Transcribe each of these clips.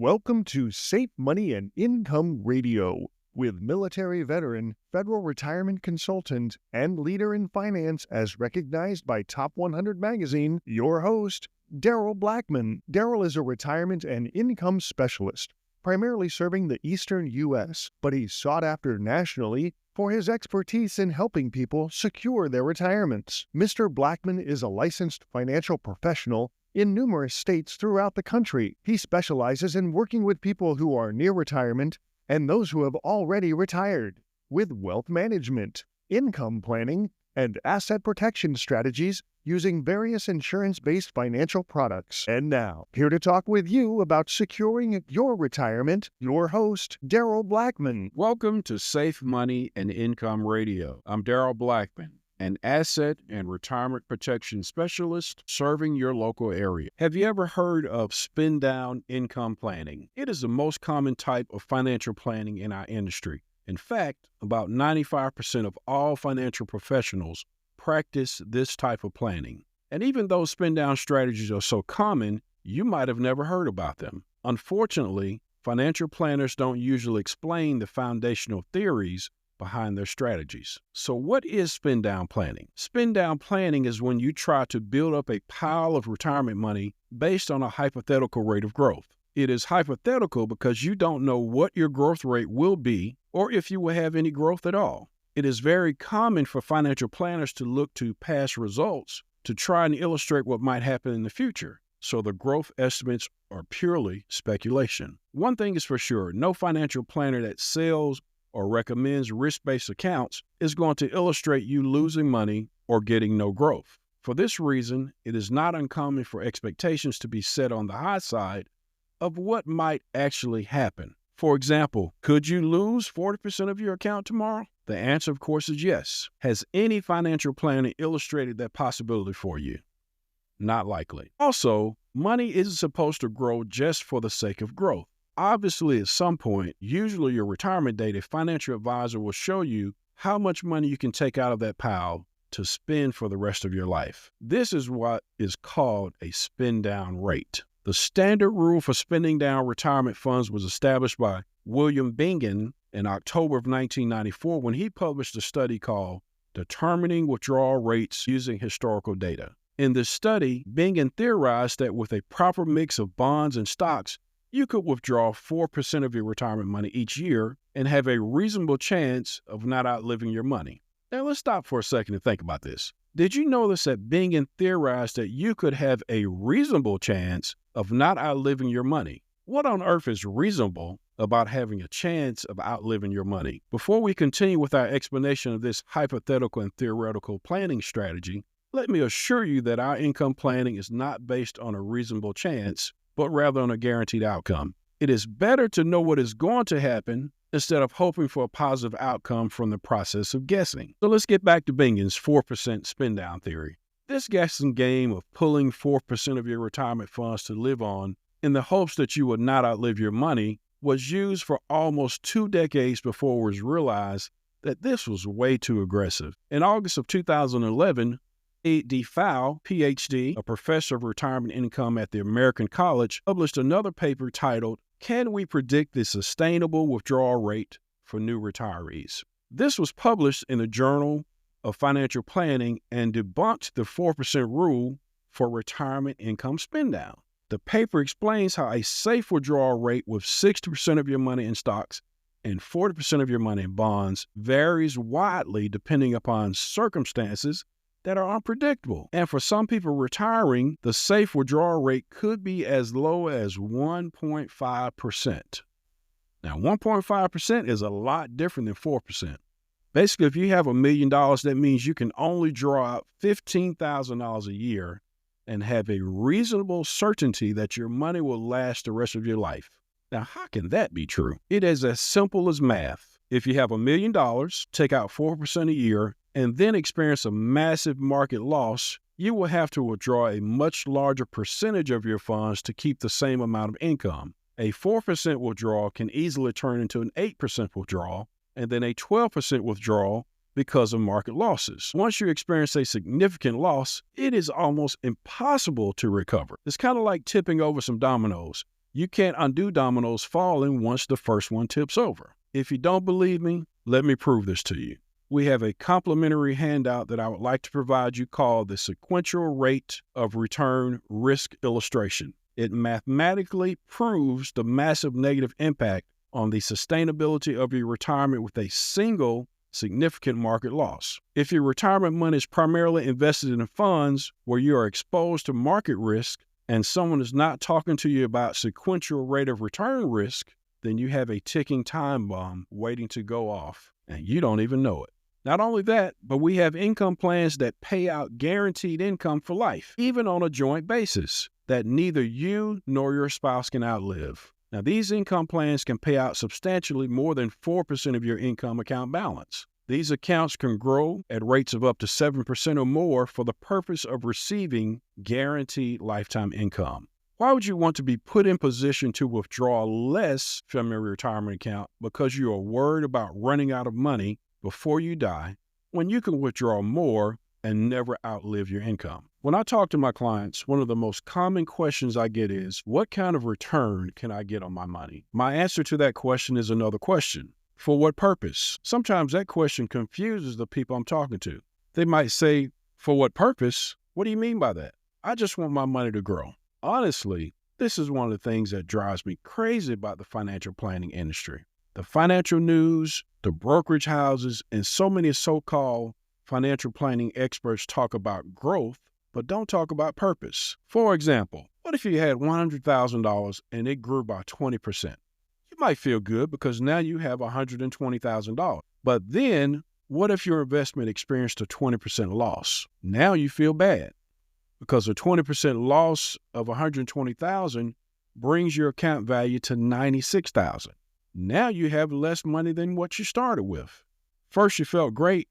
Welcome to Safe Money and Income Radio with military veteran, federal retirement consultant, and leader in finance as recognized by Top 100 magazine, your host, Daryl Blackmon. Daryl is a retirement and income specialist, primarily serving the Eastern U.S., but he's sought after nationally for his expertise in helping people secure their retirements. Mr. Blackmon is a licensed financial professional in numerous states throughout the country. He specializes in working with people who are near retirement and those who have already retired with wealth management, income planning, and asset protection strategies using various insurance-based financial products. And now, here to talk with you about securing your retirement, your host, Daryl Blackmon. Welcome to Safe Money and Income Radio. I'm Daryl Blackmon, an asset and retirement protection specialist serving your local area. Have you ever heard of spin-down income planning? It is the most common type of financial planning in our industry. In fact, about 95% of all financial professionals practice this type of planning. And even though spin-down strategies are so common, you might have never heard about them. Unfortunately, financial planners don't usually explain the foundational theories behind their strategies. So what is spin-down planning? Spin-down planning is when you try to build up a pile of retirement money based on a hypothetical rate of growth. It is hypothetical because you don't know what your growth rate will be or if you will have any growth at all. It is very common for financial planners to look to past results to try and illustrate what might happen in the future. So the growth estimates are purely speculation. One thing is for sure, no financial planner that sells or recommends risk-based accounts is going to illustrate you losing money or getting no growth. For this reason, it is not uncommon for expectations to be set on the high side of what might actually happen. For example, could you lose 40% of your account tomorrow? The answer, of course, is yes. Has any financial planner illustrated that possibility for you? Not likely. Also, money isn't supposed to grow just for the sake of growth. Obviously, at some point, usually your retirement date, a financial advisor will show you how much money you can take out of that pile to spend for the rest of your life. This is what is called a spend-down rate. The standard rule for spending down retirement funds was established by William Bingen in October of 1994 when he published a study called Determining Withdrawal Rates Using Historical Data. In this study, Bingen theorized that with a proper mix of bonds and stocks, you could withdraw 4% of your retirement money each year and have a reasonable chance of not outliving your money. Now let's stop for a second and think about this. Did you notice that Bingen theorized that you could have a reasonable chance of not outliving your money? What on earth is reasonable about having a chance of outliving your money? Before we continue with our explanation of this hypothetical and theoretical planning strategy, let me assure you that our income planning is not based on a reasonable chance, but rather on a guaranteed outcome. It is better to know what is going to happen instead of hoping for a positive outcome from the process of guessing. So let's get back to Bingen's 4% spin-down theory. This guessing game of pulling 4% of your retirement funds to live on in the hopes that you would not outlive your money was used for almost 2 decades before it was realized that this was way too aggressive. In August of 2011, D. Fowle, Ph.D., a professor of retirement income at the American College, published another paper titled, Can We Predict the Sustainable Withdrawal Rate for New Retirees? This was published in the Journal of Financial Planning and debunked the 4% rule for retirement income spend-down. The paper explains how a safe withdrawal rate with 60% of your money in stocks and 40% of your money in bonds varies widely depending upon circumstances that are unpredictable. And for some people retiring, the safe withdrawal rate could be as low as 1.5%. Now, 1.5% is a lot different than 4%. Basically, if you have $1 million, that means you can only draw out $15,000 a year and have a reasonable certainty that your money will last the rest of your life. Now, how can that be true? It is as simple as math. If you have $1 million, take out 4% a year, and then experience a massive market loss, you will have to withdraw a much larger percentage of your funds to keep the same amount of income. A 4% withdrawal can easily turn into an 8% withdrawal, and then a 12% withdrawal because of market losses. Once you experience a significant loss, it is almost impossible to recover. It's kind of like tipping over some dominoes. You can't undo dominoes falling once the first one tips over. If you don't believe me, let me prove this to you. We have a complimentary handout that I would like to provide you called the Sequential Rate of Return Risk Illustration. It mathematically proves the massive negative impact on the sustainability of your retirement with a single significant market loss. If your retirement money is primarily invested in funds where you are exposed to market risk and someone is not talking to you about sequential rate of return risk, then you have a ticking time bomb waiting to go off and you don't even know it. Not only that, but we have income plans that pay out guaranteed income for life, even on a joint basis, that neither you nor your spouse can outlive. Now, these income plans can pay out substantially more than 4% of your income account balance. These accounts can grow at rates of up to 7% or more for the purpose of receiving guaranteed lifetime income. Why would you want to be put in position to withdraw less from your retirement account because you are worried about running out of money before you die when you can withdraw more and never outlive your income? When I talk to my clients, one of the most common questions I get is, what kind of return can I get on my money? My answer to that question is another question. For what purpose? Sometimes that question confuses the people I'm talking to. They might say, for what purpose? What do you mean by that? I just want my money to grow. Honestly, this is one of the things that drives me crazy about the financial planning industry. The financial news, the brokerage houses, and so many so-called financial planning experts talk about growth, but don't talk about purpose. For example, what if you had $100,000 and it grew by 20%? You might feel good because now you have $120,000. But then, what if your investment experienced a 20% loss? Now you feel bad because a 20% loss of $120,000 brings your account value to $96,000. Now you have less money than what you started with. First you felt great,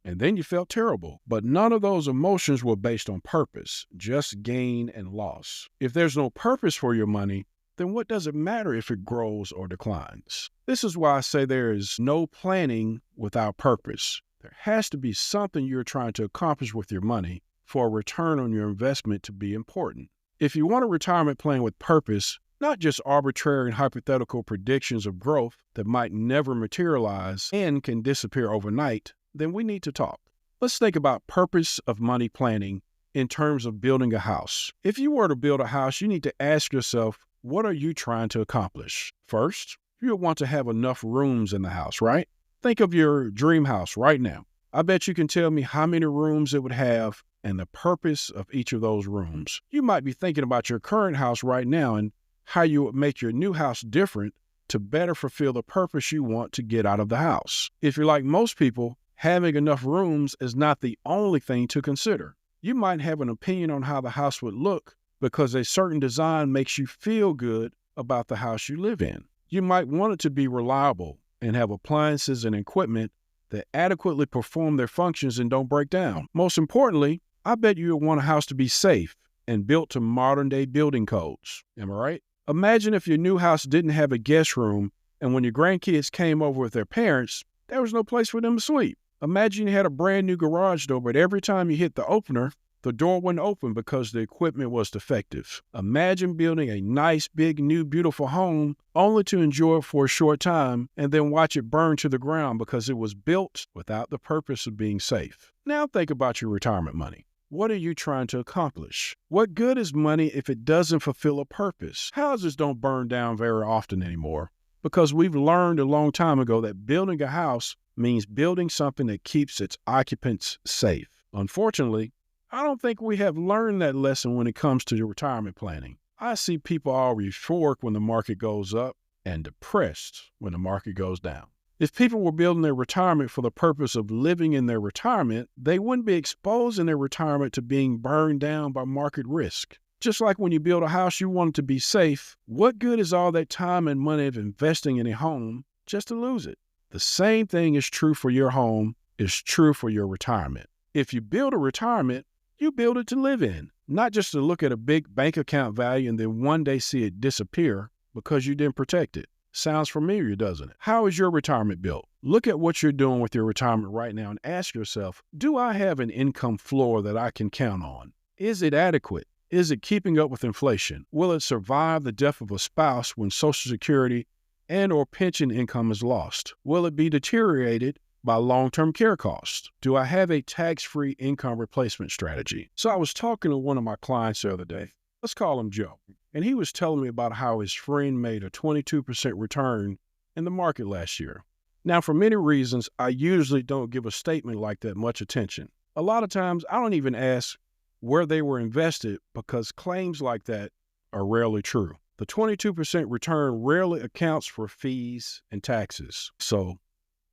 and then you felt terrible. But none of those emotions were based on purpose, just gain and loss. If there's no purpose for your money, then what does it matter if it grows or declines? This is why I say there is no planning without purpose. There has to be something you're trying to accomplish with your money for a return on your investment to be important. If you want a retirement plan with purpose, not just arbitrary and hypothetical predictions of growth that might never materialize and can disappear overnight, then we need to talk. Let's think about purpose of money planning in terms of building a house. If you were to build a house, you need to ask yourself, what are you trying to accomplish? First, you'll want to have enough rooms in the house, right? Think of your dream house right now. I bet you can tell me how many rooms it would have and the purpose of each of those rooms. You might be thinking about your current house right now and how you would make your new house different to better fulfill the purpose you want to get out of the house. If you're like most people, having enough rooms is not the only thing to consider. You might have an opinion on how the house would look because a certain design makes you feel good about the house you live in. You might want it to be reliable and have appliances and equipment that adequately perform their functions and don't break down. Most importantly, I bet you want a house to be safe and built to modern-day building codes. Am I right? Imagine if your new house didn't have a guest room and when your grandkids came over with their parents, there was no place for them to sleep. Imagine you had a brand new garage door, but every time you hit the opener, the door wouldn't open because the equipment was defective. Imagine building a nice, big, new, beautiful home only to enjoy it for a short time and then watch it burn to the ground because it was built without the purpose of being safe. Now think about your retirement money. What are you trying to accomplish? What good is money if it doesn't fulfill a purpose? Houses don't burn down very often anymore because we've learned a long time ago that building a house means building something that keeps its occupants safe. Unfortunately, I don't think we have learned that lesson when it comes to retirement planning. I see people all euphoric when the market goes up and depressed when the market goes down. If people were building their retirement for the purpose of living in their retirement, they wouldn't be exposing their retirement to being burned down by market risk. Just like when you build a house, you want it to be safe. What good is all that time and money of investing in a home just to lose it? The same thing is true for your home, is true for your retirement. If you build a retirement, you build it to live in, not just to look at a big bank account value and then one day see it disappear because you didn't protect it. Sounds familiar, doesn't it? How is your retirement built? Look at what you're doing with your retirement right now and ask yourself, do I have an income floor that I can count on? Is it adequate? Is it keeping up with inflation? Will it survive the death of a spouse when Social Security and or pension income is lost? Will it be deteriorated by long-term care costs? Do I have a tax-free income replacement strategy? So I was talking to one of my clients the other day. Let's call him Joe. And he was telling me about how his friend made a 22% return in the market last year. Now, for many reasons, I usually don't give a statement like that much attention. A lot of times, I don't even ask where they were invested because claims like that are rarely true. The 22% return rarely accounts for fees and taxes. So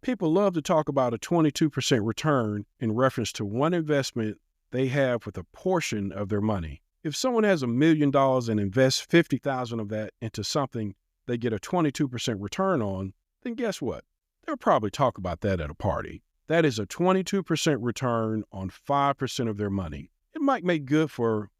people love to talk about a 22% return in reference to one investment they have with a portion of their money. If someone has $1 million and invests $50,000 of that into something they get a 22% return on, then guess what? They'll probably talk about that at a party. That is a 22% return on 5% of their money. It might make good for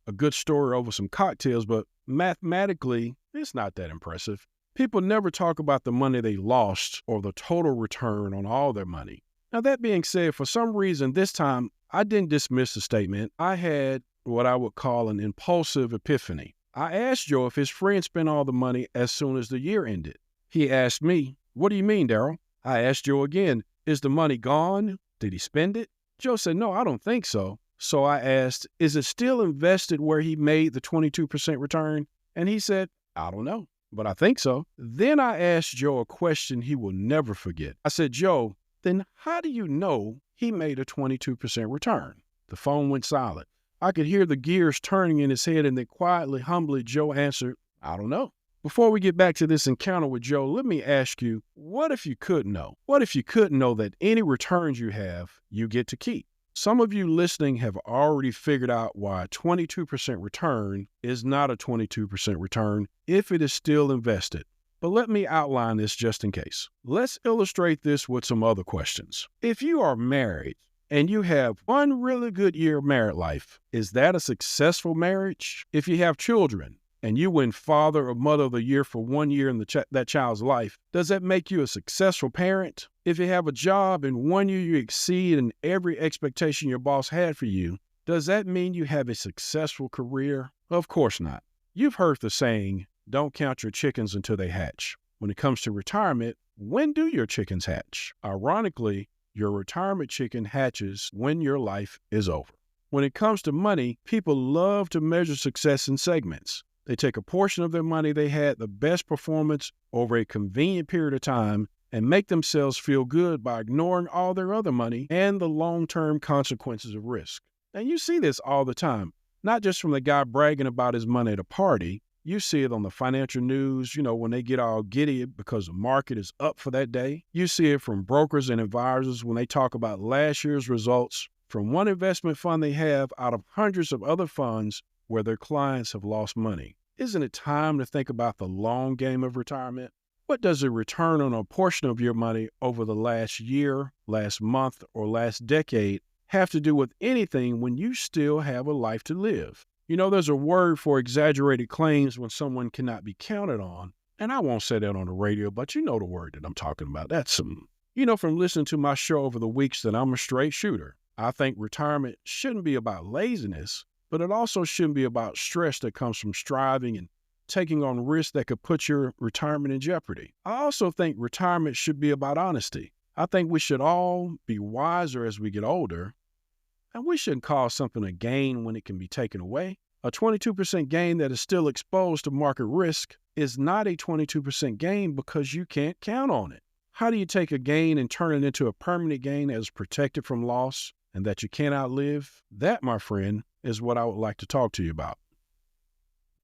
a good story over some cocktails, but mathematically, it's not that impressive. People never talk about the money they lost or the total return on all their money. Now, that being said, for some reason, this time, I didn't dismiss the statement. I had what I would call an impulsive epiphany. I asked Joe if his friend spent all the money as soon as the year ended. He asked me, "What do you mean, Darrell?" I asked Joe again, "Is the money gone? Did he spend it?" Joe said, "No, I don't think so." So I asked, "Is it still invested where he made the 22% return?" And he said, "I don't know, but I think so." Then I asked Joe a question he will never forget. I said, "Joe, then how do you know he made a 22% return?" The phone went silent. I could hear the gears turning in his head, and then quietly, humbly, Joe answered, "I don't know." Before we get back to this encounter with Joe, let me ask you, what if you could know? What if you could know that any returns you have, you get to keep? Some of you listening have already figured out why a 22% return is not a 22% return if it is still invested. But let me outline this just in case. Let's illustrate this with some other questions. If you are married and you have one really good year of married life, is that a successful marriage? If you have children and you win Father or Mother of the Year for 1 year in that child's life, does that make you a successful parent? If you have a job and 1 year you exceed in every expectation your boss had for you, does that mean you have a successful career? Of course not. You've heard the saying, don't count your chickens until they hatch. When it comes to retirement, when do your chickens hatch? Ironically, your retirement chicken hatches when your life is over. When it comes to money, people love to measure success in segments. They take a portion of their money they had the best performance over a convenient period of time and make themselves feel good by ignoring all their other money and the long-term consequences of risk. And you see this all the time, not just from the guy bragging about his money at a party. You see it on the financial news, when they get all giddy because the market is up for that day. You see it from brokers and advisors when they talk about last year's results from one investment fund they have out of hundreds of other funds where their clients have lost money. Isn't it time to think about the long game of retirement? What does a return on a portion of your money over the last year, last month, or last decade have to do with anything when you still have a life to live? There's a word for exaggerated claims when someone cannot be counted on. And I won't say that on the radio, but you know the word that I'm talking about. That's from listening to my show over the weeks that I'm a straight shooter. I think retirement shouldn't be about laziness, but it also shouldn't be about stress that comes from striving and taking on risks that could put your retirement in jeopardy. I also think retirement should be about honesty. I think we should all be wiser as we get older, and we shouldn't call something a gain when it can be taken away. A 22% gain that is still exposed to market risk is not a 22% gain because you can't count on it. How do you take a gain and turn it into a permanent gain that is protected from loss and that you can't outlive? That, my friend, is what I would like to talk to you about.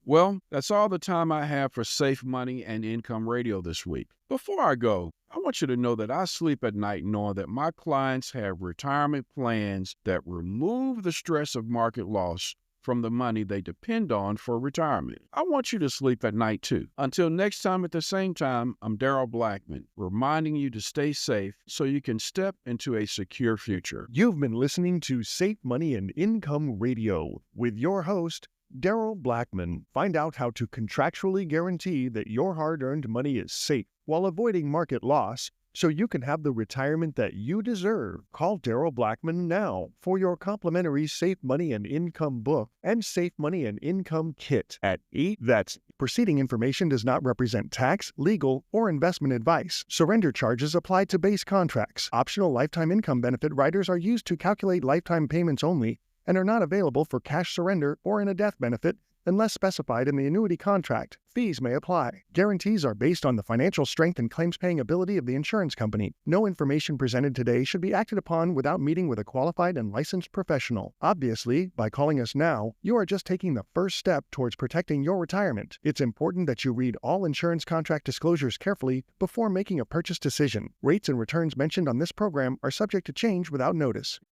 Well, that's all the time I have for Safe Money and Income Radio this week. Before I go, I want you to know that I sleep at night knowing that my clients have retirement plans that remove the stress of market loss from the money they depend on for retirement. I want you to sleep at night too. Until next time at the same time, I'm Daryl Blackmon, reminding you to stay safe so you can step into a secure future. You've been listening to Safe Money and Income Radio with your host, Daryl Blackmon. Find out how to contractually guarantee that your hard-earned money is safe while avoiding market loss So you can have the retirement that you deserve. Call Daryl Blackmon now for your complimentary Safe Money and Income book and Safe Money and Income kit at 8. That's preceding information does not represent tax, legal, or investment advice. Surrender charges apply to base contracts. Optional lifetime income benefit riders are used to calculate lifetime payments only and are not available for cash surrender or in a death benefit unless specified in the annuity contract. Fees may apply. Guarantees are based on the financial strength and claims-paying ability of the insurance company. No information presented today should be acted upon without meeting with a qualified and licensed professional. Obviously, by calling us now, you are just taking the first step towards protecting your retirement. It's important that you read all insurance contract disclosures carefully before making a purchase decision. Rates and returns mentioned on this program are subject to change without notice.